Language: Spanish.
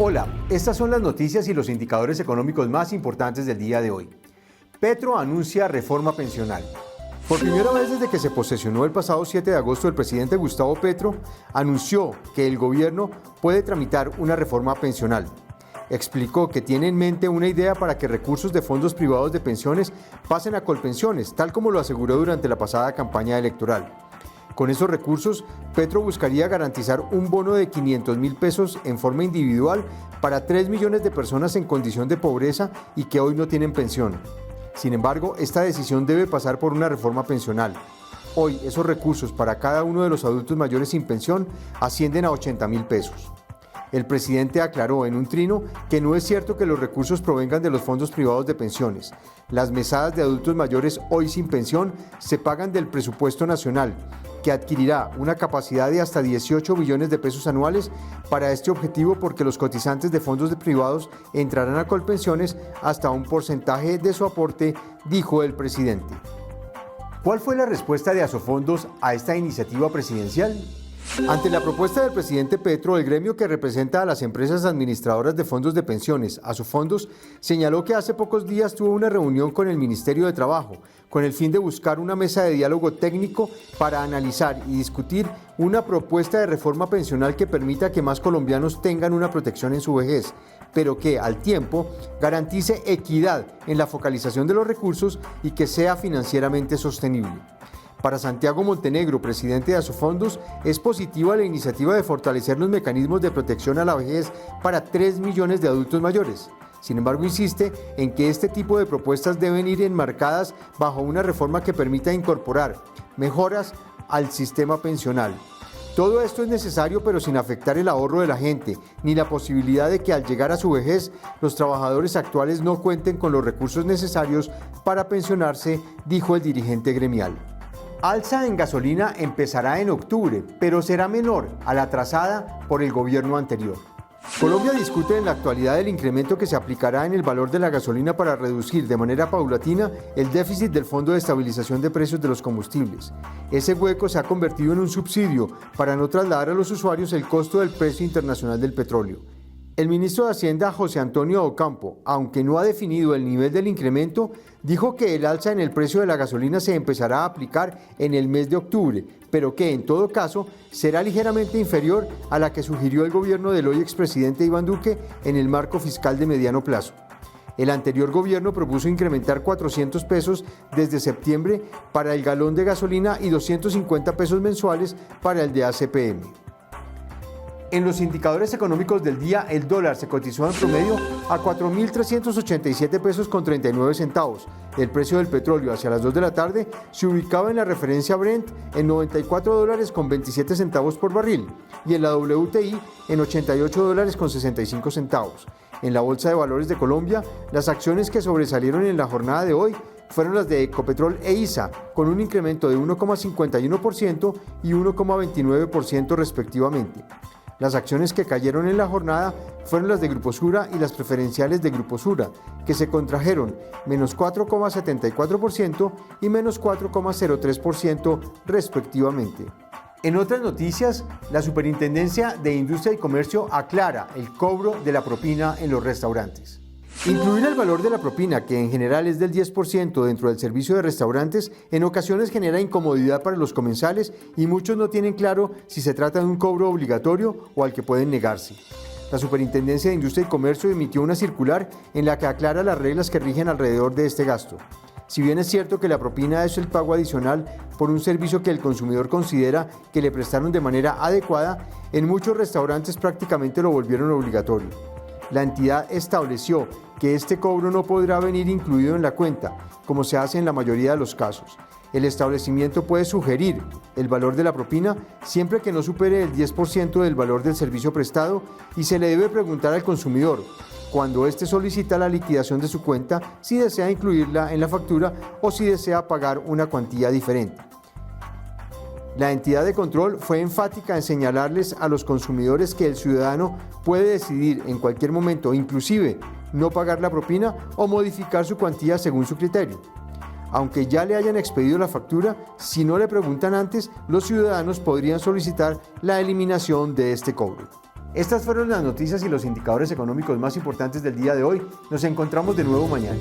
Hola, estas son las noticias y los indicadores económicos más importantes del día de hoy. Petro anuncia reforma pensional. Por primera vez desde que se posesionó el pasado 7 de agosto, el presidente Gustavo Petro anunció que el gobierno puede tramitar una reforma pensional. Explicó que tiene en mente una idea para que recursos de fondos privados de pensiones pasen a Colpensiones, tal como lo aseguró durante la pasada campaña electoral. Con esos recursos, Petro buscaría garantizar un bono de 500.000 pesos en forma individual para 3 millones de personas en condición de pobreza y que hoy no tienen pensión. Sin embargo, esta decisión debe pasar por una reforma pensional. Hoy, esos recursos para cada uno de los adultos mayores sin pensión ascienden a 80.000 pesos. El presidente aclaró en un trino que no es cierto que los recursos provengan de los fondos privados de pensiones. Las mesadas de adultos mayores hoy sin pensión se pagan del presupuesto nacional, que adquirirá una capacidad de hasta 18 billones de pesos anuales para este objetivo, porque los cotizantes de fondos privados entrarán a Colpensiones hasta un porcentaje de su aporte, dijo el presidente. ¿Cuál fue la respuesta de Asofondos a esta iniciativa presidencial? Ante la propuesta del presidente Petro, el gremio que representa a las empresas administradoras de fondos de pensiones, Asofondos, señaló que hace pocos días tuvo una reunión con el Ministerio de Trabajo, con el fin de buscar una mesa de diálogo técnico para analizar y discutir una propuesta de reforma pensional que permita que más colombianos tengan una protección en su vejez, pero que al tiempo garantice equidad en la focalización de los recursos y que sea financieramente sostenible. Para Santiago Montenegro, presidente de Asofondos, es positiva la iniciativa de fortalecer los mecanismos de protección a la vejez para 3 millones de adultos mayores. Sin embargo, insiste en que este tipo de propuestas deben ir enmarcadas bajo una reforma que permita incorporar mejoras al sistema pensional. Todo esto es necesario, pero sin afectar el ahorro de la gente, ni la posibilidad de que al llegar a su vejez, los trabajadores actuales no cuenten con los recursos necesarios para pensionarse, dijo el dirigente gremial. Alza en gasolina empezará en octubre, pero será menor a la trazada por el gobierno anterior. Colombia discute en la actualidad el incremento que se aplicará en el valor de la gasolina para reducir de manera paulatina el déficit del Fondo de Estabilización de Precios de los Combustibles. Ese hueco se ha convertido en un subsidio para no trasladar a los usuarios el costo del precio internacional del petróleo. El ministro de Hacienda, José Antonio Ocampo, aunque no ha definido el nivel del incremento, dijo que el alza en el precio de la gasolina se empezará a aplicar en el mes de octubre, pero que en todo caso será ligeramente inferior a la que sugirió el gobierno del hoy expresidente Iván Duque en el marco fiscal de mediano plazo. El anterior gobierno propuso incrementar 400 pesos desde septiembre para el galón de gasolina y 250 pesos mensuales para el de ACPM. En los indicadores económicos del día, el dólar se cotizó en promedio a 4.387 pesos con 39 centavos. El precio del petróleo hacia las 2 de la tarde se ubicaba en la referencia Brent en 94 dólares con 27 centavos por barril y en la WTI en 88 dólares con 65 centavos. En la Bolsa de Valores de Colombia, las acciones que sobresalieron en la jornada de hoy fueron las de Ecopetrol e ISA, con un incremento de 1,51% y 1,29% respectivamente. Las acciones que cayeron en la jornada fueron las de Grupo Sura y las preferenciales de Grupo Sura, que se contrajeron menos 4,74% y menos 4,03% respectivamente. En otras noticias, la Superintendencia de Industria y Comercio aclara el cobro de la propina en los restaurantes. Incluir el valor de la propina, que en general es del 10% dentro del servicio de restaurantes, en ocasiones genera incomodidad para los comensales y muchos no tienen claro si se trata de un cobro obligatorio o al que pueden negarse. La Superintendencia de Industria y Comercio emitió una circular en la que aclara las reglas que rigen alrededor de este gasto. Si bien es cierto que la propina es el pago adicional por un servicio que el consumidor considera que le prestaron de manera adecuada, en muchos restaurantes prácticamente lo volvieron obligatorio. La entidad estableció que este cobro no podrá venir incluido en la cuenta, como se hace en la mayoría de los casos. El establecimiento puede sugerir el valor de la propina siempre que no supere el 10% del valor del servicio prestado y se le debe preguntar al consumidor, cuando éste solicita la liquidación de su cuenta, si desea incluirla en la factura o si desea pagar una cuantía diferente. La entidad de control fue enfática en señalarles a los consumidores que el ciudadano puede decidir en cualquier momento, inclusive no pagar la propina o modificar su cuantía según su criterio. Aunque ya le hayan expedido la factura, si no le preguntan antes, los ciudadanos podrían solicitar la eliminación de este cobro. Estas fueron las noticias y los indicadores económicos más importantes del día de hoy. Nos encontramos de nuevo mañana.